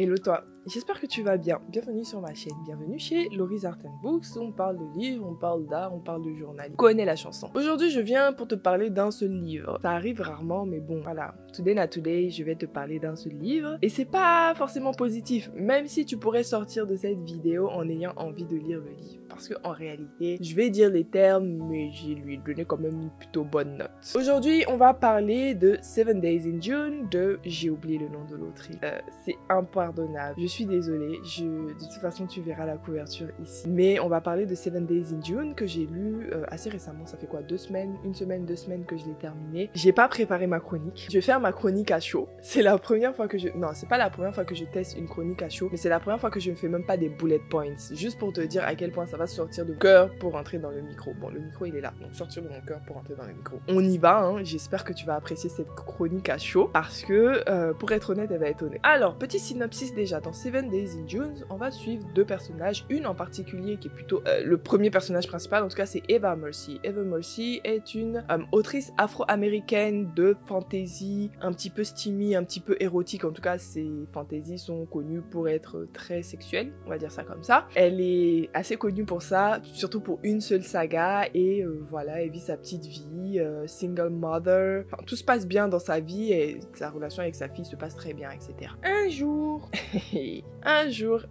Hello toi, j'espère que tu vas bien. Bienvenue sur ma chaîne, bienvenue chez Laurie's Art & Books où on parle de livres, on parle d'art, on parle de journal. Connais la chanson. Aujourd'hui, je viens pour te parler d'un seul livre. Ça arrive rarement, mais bon, voilà. Today not today, je vais te parler d'un seul livre. Et c'est pas forcément positif, même si tu pourrais sortir de cette vidéo en ayant envie de lire le livre. Parce qu'en réalité, je vais dire les termes, mais je lui ai donné quand même une plutôt bonne note. Aujourd'hui, on va parler de 7 Days in June de... J'ai oublié le nom de l'autrice. C'est impardonnable. Je suis désolée. De toute façon, tu verras la couverture ici. Mais on va parler de 7 Days in June que j'ai lu assez récemment. Ça fait quoi? 2 semaines? 1 semaine, 2 semaines que je l'ai terminé. J'ai pas préparé ma chronique. Je vais faire ma chronique à chaud. C'est la première fois que je... Non, c'est pas la première fois que je teste une chronique à chaud, mais c'est la première fois que je ne fais même pas des bullet points. Juste pour te dire à quel point ça va sortir de mon cœur pour rentrer dans le micro. Bon, le micro, il est là. Donc, sortir de mon cœur pour rentrer dans le micro. On y va, hein. J'espère que tu vas apprécier cette chronique à chaud parce que, pour être honnête, elle va être honnête. Alors, petit synopsis déjà. Dans 7 Days in June, on va suivre 2 personnages. Une en particulier qui est plutôt le premier personnage principal. En tout cas, c'est Eva Mercy. Eva Mercy est une autrice afro-américaine de fantasy, un petit peu steamy, un petit peu érotique. En tout cas, ses fantaisies sont connues pour être très sexuelles. On va dire ça comme ça. Elle est assez connue pour ça, surtout pour une seule saga. Et voilà, elle vit sa petite vie, single mother. Enfin, tout se passe bien dans sa vie et sa relation avec sa fille se passe très bien, etc. Un jour,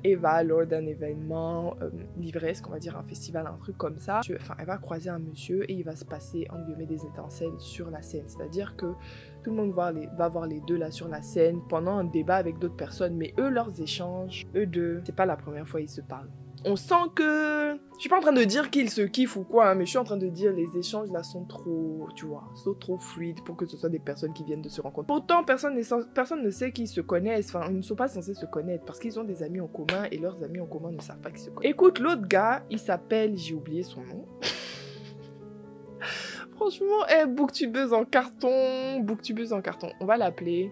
Eva, lors d'un événement livresque, on va dire un festival, un truc comme ça, elle va croiser un monsieur et il va se passer, entre guillemets, des étincelles sur la scène. C'est-à-dire que tout le monde va voir les deux là sur la scène pendant un débat avec d'autres personnes, mais eux, leurs échanges, eux deux, c'est pas la première fois ils se parlent. On sent que... Je suis pas en train de dire qu'ils se kiffent ou quoi, hein, mais je suis en train de dire les échanges là sont trop, tu vois, sont trop fluides pour que ce soit des personnes qui viennent de se rencontrer. Pourtant, personne ne sait qu'ils se connaissent, enfin, ils ne sont pas censés se connaître parce qu'ils ont des amis en commun et leurs amis en commun ne savent pas qu'ils se connaissent. Écoute, l'autre gars, il s'appelle... J'ai oublié son nom. Franchement, booktubeuse en carton, booktubeuse en carton. On va l'appeler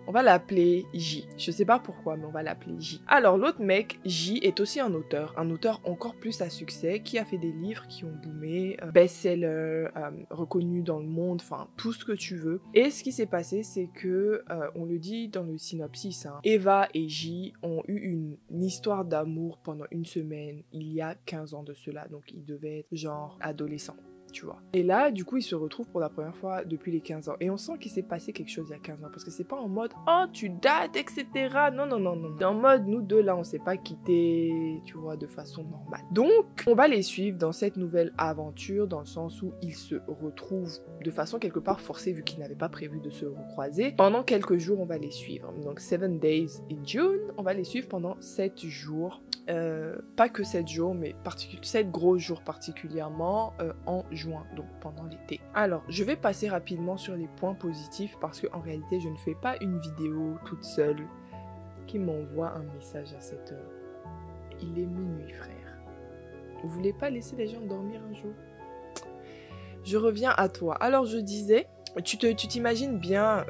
J. Je sais pas pourquoi, mais on va l'appeler J. Alors, l'autre mec, J, est aussi un auteur encore plus à succès, qui a fait des livres qui ont boomé, best-seller, reconnu dans le monde, enfin, tout ce que tu veux. Et ce qui s'est passé, c'est que, on le dit dans le synopsis, hein, Eva et J ont eu une histoire d'amour pendant 1 semaine, il y a 15 ans de cela, donc ils devaient être genre adolescents. Tu vois. Et là, du coup, ils se retrouvent pour la première fois depuis les 15 ans. Et on sent qu'il s'est passé quelque chose il y a 15 ans. Parce que c'est pas en mode, oh, tu dates, etc. Non, non, non, non. C'est en mode, nous deux, là, on s'est pas quittés, tu vois, de façon normale. Donc, on va les suivre dans cette nouvelle aventure, dans le sens où ils se retrouvent de façon quelque part forcée, vu qu'ils n'avaient pas prévu de se recroiser. Pendant quelques jours, on va les suivre. Donc, 7 Days in June, on va les suivre pendant 7 jours. Pas que 7 jours, mais 7 gros jours particulièrement en juin, donc pendant l'été. Alors, je vais passer rapidement sur les points positifs parce qu'en réalité, je ne fais pas une vidéo toute seule qui m'envoie un message à cette heure. Il est minuit, frère. Vous voulez pas laisser les gens dormir un jour? Je reviens à toi. Alors, je disais... Tu t'imagines bien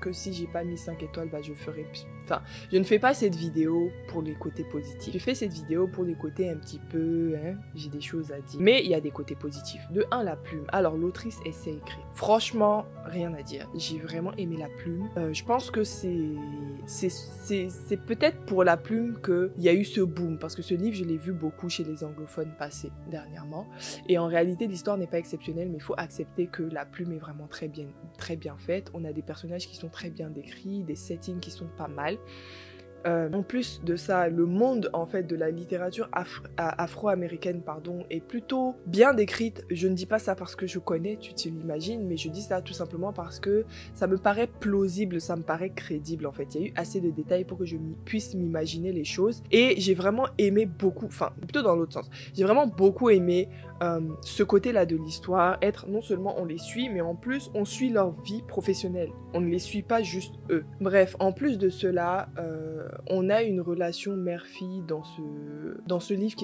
que si j'ai pas mis 5 étoiles, bah je ferai... Enfin, je ne fais pas cette vidéo pour les côtés positifs. Je fais cette vidéo pour les côtés un petit peu... Hein, j'ai des choses à dire. Mais il y a des côtés positifs. De 1, la plume. Alors, l'autrice, elle sait écrire. Franchement, rien à dire. J'ai vraiment aimé la plume. Je pense que c'est peut-être pour la plume qu'il y a eu ce boom. Parce que ce livre, je l'ai vu beaucoup chez les anglophones passer dernièrement. Et en réalité, l'histoire n'est pas exceptionnelle, mais il faut accepter que la plume est vraiment très bien faite. On a des personnages qui sont très bien décrits, des settings qui sont pas mal. En plus de ça, le monde en fait de la littérature afro-américaine est plutôt bien décrite. Je ne dis pas ça parce que je connais, tu te l'imagines, mais je dis ça tout simplement parce que ça me paraît plausible, ça me paraît crédible en fait. Il y a eu assez de détails pour que je puisse m'imaginer les choses et j'ai vraiment aimé beaucoup, enfin plutôt dans l'autre sens, j'ai vraiment beaucoup aimé ce côté-là de l'histoire, être non seulement on les suit, mais en plus on suit leur vie professionnelle. On ne les suit pas juste eux. Bref, en plus de cela, on a une relation mère-fille dans ce livre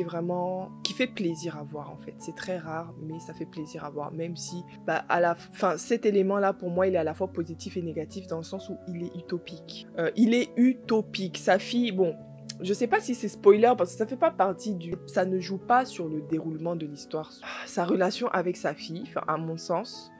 qui fait plaisir à voir en fait. C'est très rare, mais ça fait plaisir à voir, même si à la fin, cet élément-là, pour moi, il est à la fois positif et négatif dans le sens où il est utopique. Sa fille, bon... Je sais pas si c'est spoiler parce que ça fait pas partie du... Ça ne joue pas sur le déroulement de l'histoire. Sa relation avec sa fille, enfin à mon sens,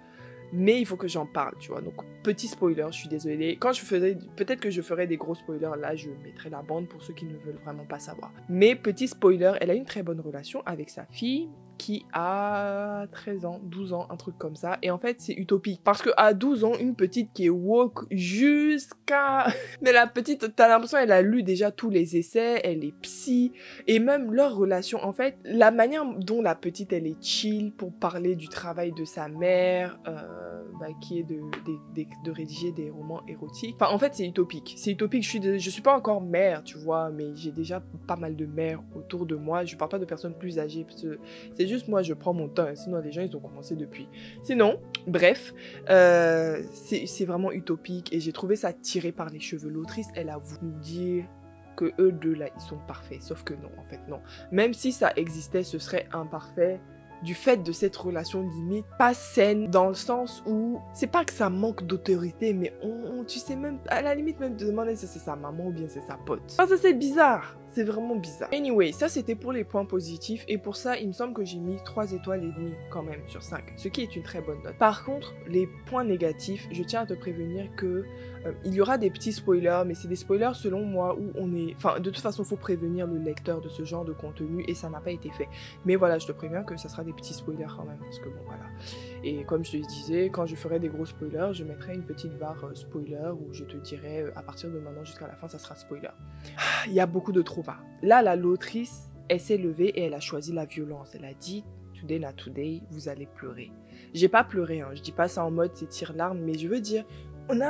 mais il faut que j'en parle, tu vois. Donc, petit spoiler, je suis désolée. Quand je faisais, peut-être que je ferais des gros spoilers, là, je mettrai la bande pour ceux qui ne veulent vraiment pas savoir. Mais petit spoiler, elle a une très bonne relation avec sa fille, qui a 13 ans, 12 ans, un truc comme ça. Et en fait, c'est utopique. Parce qu'à 12 ans, une petite qui est woke jusqu'à... Mais la petite, t'as l'impression qu'elle a lu déjà tous les essais, elle est psy. Et même leur relation, en fait, la manière dont la petite, elle est chill pour parler du travail de sa mère, qui est de rédiger des romans érotiques. Enfin, en fait, c'est utopique. C'est utopique. Je suis pas encore mère, tu vois, mais j'ai déjà pas mal de mères autour de moi. Je parle pas de personnes plus âgées, parce que c'est juste moi, je prends mon temps. Sinon, les gens, ils ont commencé depuis. Sinon, bref, c'est vraiment utopique et j'ai trouvé ça tiré par les cheveux. L'autrice, elle a voulu dire que eux deux là, ils sont parfaits. Sauf que non, en fait, non. Même si ça existait, ce serait imparfait. Du fait de cette relation limite pas saine, dans le sens où c'est pas que ça manque d'autorité, mais tu sais même, à la limite même te demander si c'est sa maman ou bien c'est sa pote. Parce que c'est bizarre, c'est vraiment bizarre. Anyway, ça c'était pour les points positifs et pour ça il me semble que j'ai mis 3 étoiles et demie quand même sur 5, ce qui est une très bonne note. Par contre, les points négatifs, je tiens à te prévenir que il y aura des petits spoilers, mais c'est des spoilers selon moi où on est... Enfin, de toute façon, il faut prévenir le lecteur de ce genre de contenu et ça n'a pas été fait. Mais voilà, je te préviens que ça sera des petits spoilers quand même, parce que bon, voilà. Et comme je te disais, quand je ferai des gros spoilers, je mettrai une petite barre spoiler où je te dirai à partir de maintenant jusqu'à la fin, ça sera spoiler. Il y a beaucoup de trauma. Là, l'autrice, elle s'est levée et elle a choisi la violence. Elle a dit, today not today, vous allez pleurer. J'ai pas pleuré, hein. Je dis pas ça en mode c'est tire-larme, mais je veux dire, on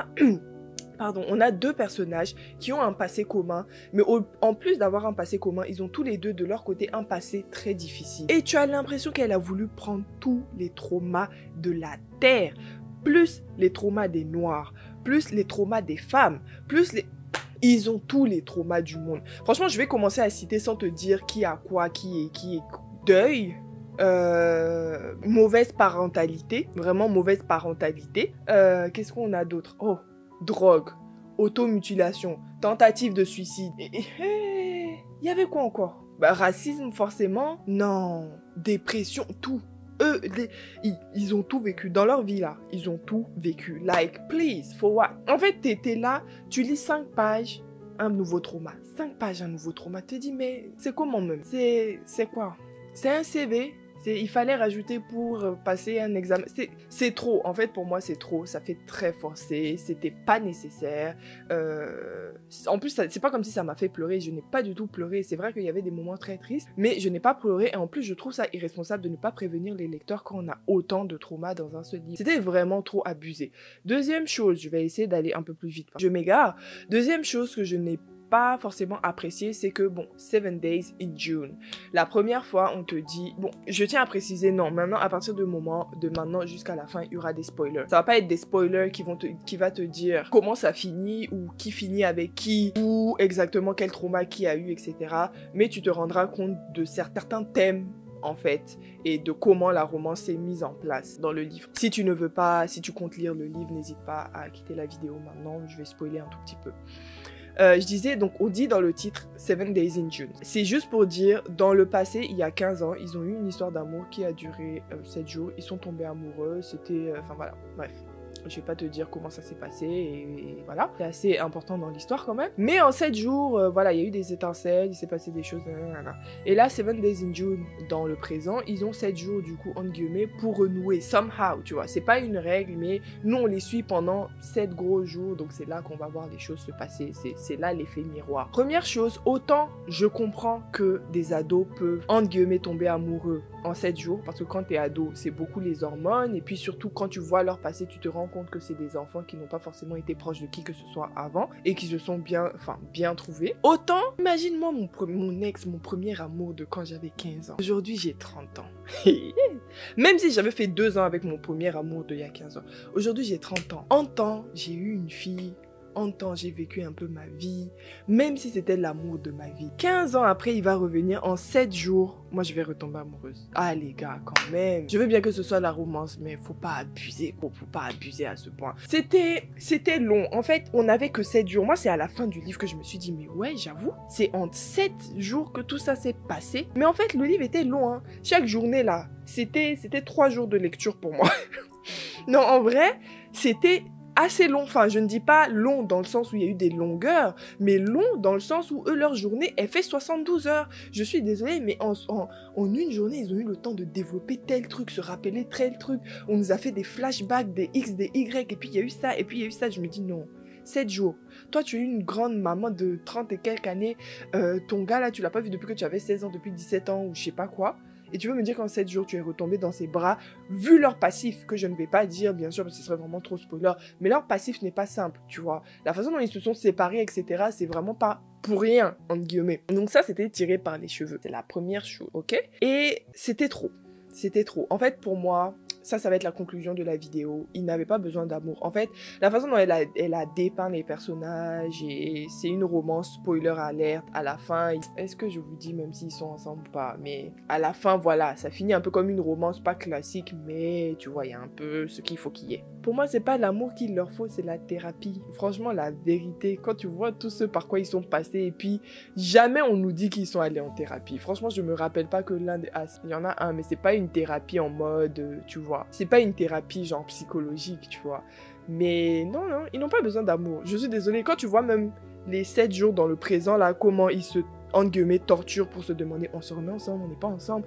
a deux personnages qui ont un passé commun, mais en plus d'avoir un passé commun, ils ont tous les deux de leur côté un passé très difficile. Et tu as l'impression qu'elle a voulu prendre tous les traumas de la terre, plus les traumas des noirs, plus les traumas des femmes, plus les... Ils ont tous les traumas du monde. Franchement, je vais commencer à citer sans te dire qui a quoi, qui est deuil. Mauvaise parentalité, vraiment mauvaise parentalité. Qu'est-ce qu'on a d'autre? Oh, drogue, automutilation, tentative de suicide. Il y avait quoi encore? Racisme forcément. Non, dépression, tout. Eux, ils ont tout vécu dans leur vie là. Ils ont tout vécu. Like, please, for what? En fait, t'es là, tu lis 5 pages, un nouveau trauma. 5 pages, un nouveau trauma. Tu te dis, mais c'est comment même? C'est quoi? C'est un CV? Il fallait rajouter pour passer un examen. C'est trop. En fait, pour moi, c'est trop. Ça fait très forcé. C'était pas nécessaire. En plus, c'est pas comme si ça m'a fait pleurer. Je n'ai pas du tout pleuré. C'est vrai qu'il y avait des moments très tristes, mais je n'ai pas pleuré. Et en plus, je trouve ça irresponsable de ne pas prévenir les lecteurs quand on a autant de traumas dans un seul livre. C'était vraiment trop abusé. Deuxième chose, je vais essayer d'aller un peu plus vite. Je m'égare. Deuxième chose que je n'ai pas forcément apprécié, c'est que bon, 7 Days in June. La première fois, on te dit, bon, je tiens à préciser, non, maintenant, à partir de maintenant jusqu'à la fin, il y aura des spoilers. Ça va pas être des spoilers qui va te dire comment ça finit, ou qui finit avec qui, ou exactement quel trauma qui a eu, etc. Mais tu te rendras compte de certains thèmes, en fait, et de comment la romance est mise en place dans le livre. Si tu ne veux pas, si tu comptes lire le livre, n'hésite pas à quitter la vidéo maintenant, je vais spoiler un tout petit peu. Je disais, donc on dit dans le titre 7 Days in June. C'est juste pour dire, dans le passé, il y a 15 ans, ils ont eu une histoire d'amour qui a duré 7 jours. Ils sont tombés amoureux, c'était... Enfin voilà, bref. Je vais pas te dire comment ça s'est passé et voilà. C'est assez important dans l'histoire quand même. Mais en 7 jours, voilà, il y a eu des étincelles, il s'est passé des choses. Et là, 7 Days in June, dans le présent, ils ont 7 jours du coup, entre guillemets, pour renouer. Somehow, tu vois. C'est pas une règle, mais nous, on les suit pendant 7 gros jours. Donc c'est là qu'on va voir les choses se passer. C'est là l'effet miroir. Première chose, autant je comprends que des ados peuvent, entre guillemets, tomber amoureux en 7 jours. Parce que quand t'es ado, c'est beaucoup les hormones. Et puis surtout, quand tu vois leur passé, tu te rends compte que c'est des enfants qui n'ont pas forcément été proches de qui que ce soit avant et qui se sont bien trouvés. Autant, imagine-moi mon ex, mon premier amour de quand j'avais 15 ans. Aujourd'hui, j'ai 30 ans. Même si j'avais fait 2 ans avec mon premier amour d'il y a 15 ans. Aujourd'hui, j'ai 30 ans. En temps, j'ai eu une fille. En temps, j'ai vécu un peu ma vie, même si c'était l'amour de ma vie. 15 ans après, il va revenir en 7 jours. Moi, je vais retomber amoureuse. Ah, les gars, quand même. Je veux bien que ce soit la romance, mais faut pas abuser, faut pas abuser à ce point. C'était long. En fait, on n'avait que 7 jours. Moi, c'est à la fin du livre que je me suis dit, mais ouais, j'avoue, c'est en 7 jours que tout ça s'est passé. Mais en fait, le livre était long, hein. Chaque journée, là, c'était 3 jours de lecture pour moi. Non, en vrai, c'était assez long. Enfin, je ne dis pas long dans le sens où il y a eu des longueurs, mais long dans le sens où eux, leur journée, elle fait 72 heures. Je suis désolée, mais en une journée, ils ont eu le temps de développer tel truc, se rappeler tel truc. On nous a fait des flashbacks, des X, des Y, et puis il y a eu ça, et puis il y a eu ça. Je me dis non. 7 jours. Toi, tu es une grande maman de 30 et quelques années. Ton gars, là, tu l'as pas vu depuis que tu avais 16 ans, depuis 17 ans, ou je sais pas quoi. Et tu veux me dire qu'en 7 jours, tu es retombé dans ses bras, vu leur passif, que je ne vais pas dire, bien sûr, parce que ce serait vraiment trop spoiler, mais leur passif n'est pas simple, tu vois. La façon dont ils se sont séparés, etc., c'est vraiment pas pour rien, entre guillemets. Donc ça, c'était tiré par les cheveux. C'est la première chose, ok? Et c'était trop. C'était trop. En fait, pour moi, ça va être la conclusion de la vidéo. Il n'avait pas besoin d'amour. En fait, la façon dont elle a dépeint les personnages, et c'est une romance spoiler alerte à la fin. Est-ce que je vous dis même s'ils sont ensemble ou pas? Mais à la fin, voilà, ça finit un peu comme une romance pas classique, mais tu vois, il y a un peu ce qu'il faut qu'il y ait. Pour moi, c'est pas l'amour qu'il leur faut, c'est la thérapie. Franchement, la vérité, quand tu vois tout ce par quoi ils sont passés, et puis jamais on nous dit qu'ils sont allés en thérapie. Franchement, je me rappelle pas que l'un des... Ah, il y en a un, mais c'est pas une thérapie en mode, tu vois. C'est pas une thérapie genre psychologique, tu vois. Mais non, non, ils n'ont pas besoin d'amour. Je suis désolée, quand tu vois même les 7 jours dans le présent, là, comment ils se, entre guillemets, torturent pour se demander, on se remet ensemble, on n'est pas ensemble,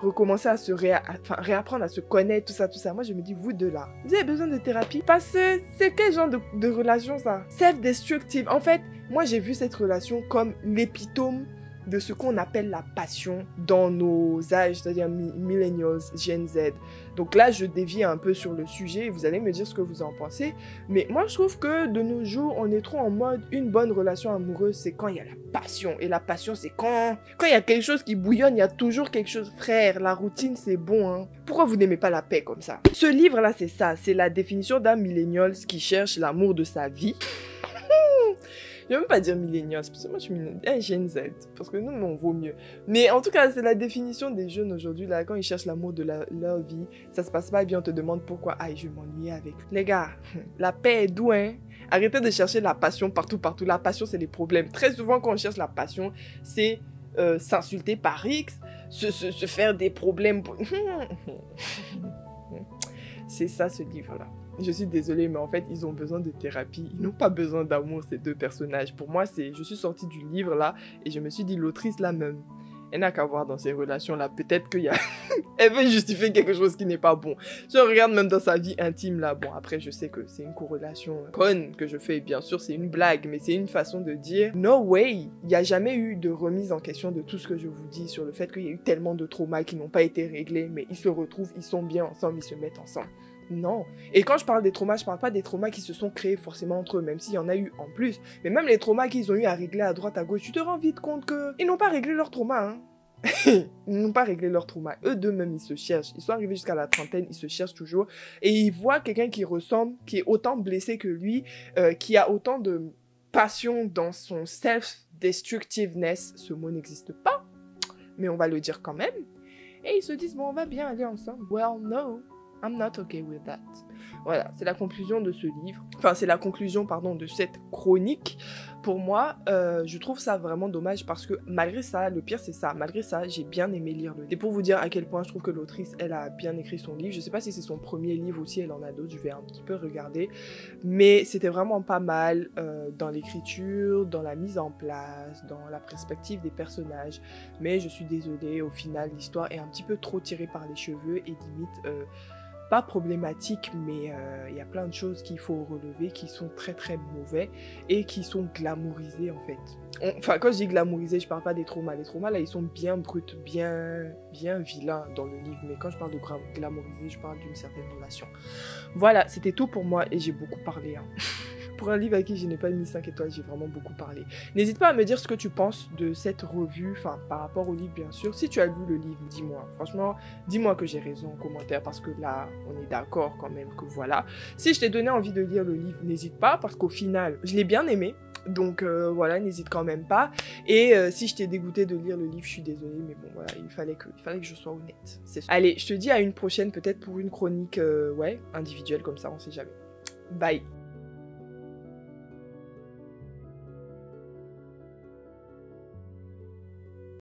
recommencer à se réapprendre à se connaître, tout ça. Moi, je me dis, vous deux là, vous avez besoin de thérapie? Parce que c'est quel genre de relation, ça? Self-destructive. En fait, moi, j'ai vu cette relation comme l'épitome de ce qu'on appelle la passion dans nos âges, c'est-à-dire millennials, Gen Z. Donc là, je dévie un peu sur le sujet, vous allez me dire ce que vous en pensez, mais moi je trouve que de nos jours, on est trop en mode une bonne relation amoureuse, c'est quand il y a la passion, et la passion c'est quand il y a quelque chose qui bouillonne, il y a toujours quelque chose, frère, la routine c'est bon, hein. Pourquoi vous n'aimez pas la paix comme ça? Ce livre-là, c'est ça, c'est la définition d'un millennial qui cherche l'amour de sa vie. Je ne veux même pas dire millennials, parce que moi je suis Gen Z, parce que nous, on vaut mieux. Mais en tout cas, c'est la définition des jeunes aujourd'hui, là, quand ils cherchent l'amour de leur vie, ça se passe pas bien, on te demande pourquoi, aïe, je m'ennuie avec. Les gars, la paix est doux, hein. Arrêtez de chercher la passion partout. La passion, c'est les problèmes. Très souvent, quand on cherche la passion, c'est s'insulter par X, se faire des problèmes. C'est ça, ce livre-là. Je suis désolée, mais en fait, ils ont besoin de thérapie. Ils n'ont pas besoin d'amour, ces deux personnages. Pour moi, je suis sortie du livre, là, et je me suis dit, l'autrice, là, même, elle n'a qu'à voir dans ces relations-là. Peut-être qu'il y a... Elle veut justifier quelque chose qui n'est pas bon. Si on regarde même dans sa vie intime, là, bon, après, je sais que c'est une corrélation conne que je fais. Bien sûr, c'est une blague, mais c'est une façon de dire, no way, il n'y a jamais eu de remise en question de tout ce que je vous dis sur le fait qu'il y a eu tellement de traumas qui n'ont pas été réglés, mais ils se retrouvent, ils sont bien ensemble, ils se mettent ensemble. Non. Et quand je parle des traumas, je parle pas des traumas qui se sont créés forcément entre eux, même s'il y en a eu en plus. Mais même les traumas qu'ils ont eu à régler à droite, à gauche, tu te rends vite compte que ils n'ont pas réglé leurs traumas, hein. Ils n'ont pas réglé leurs traumas. Eux deux même, ils se cherchent. Ils sont arrivés jusqu'à la trentaine, ils se cherchent toujours. Et ils voient quelqu'un qui ressemble, qui est autant blessé que lui, qui a autant de passion dans son self-destructiveness. Ce mot n'existe pas, mais on va le dire quand même. Et ils se disent, bon, on va bien aller ensemble. Well, no. I'm not okay with that. Voilà, c'est la conclusion de ce livre. Enfin, c'est la conclusion, pardon, de cette chronique. Pour moi, je trouve ça vraiment dommage parce que malgré ça, le pire c'est ça, malgré ça, j'ai bien aimé lire le livre. Et pour vous dire à quel point je trouve que l'autrice, elle a bien écrit son livre. Je sais pas si c'est son premier livre ou si elle en a d'autres, je vais un petit peu regarder. Mais c'était vraiment pas mal dans l'écriture, dans la mise en place, dans la perspective des personnages. Mais je suis désolée, au final, l'histoire est un petit peu trop tirée par les cheveux et limite... pas problématique, mais il y a plein de choses qu'il faut relever qui sont très très mauvais et qui sont glamourisés en fait. Enfin, quand je dis glamourisés, je parle pas des traumas. Les traumas là, ils sont bien bruts, bien vilains dans le livre, mais quand je parle de glamourisés, je parle d'une certaine relation. Voilà, c'était tout pour moi et j'ai beaucoup parlé, hein. Pour un livre à qui je n'ai pas mis 5 étoiles, j'ai vraiment beaucoup parlé. N'hésite pas à me dire ce que tu penses de cette revue, enfin par rapport au livre bien sûr. Si tu as lu le livre, dis-moi. Franchement, dis-moi que j'ai raison en commentaire parce que là, on est d'accord quand même que voilà. Si je t'ai donné envie de lire le livre, n'hésite pas parce qu'au final, je l'ai bien aimé. Donc voilà, n'hésite quand même pas. Et si je t'ai dégoûté de lire le livre, je suis désolée, mais bon voilà, il fallait que je sois honnête. Allez, je te dis à une prochaine peut-être pour une chronique, ouais, individuelle comme ça, on sait jamais. Bye.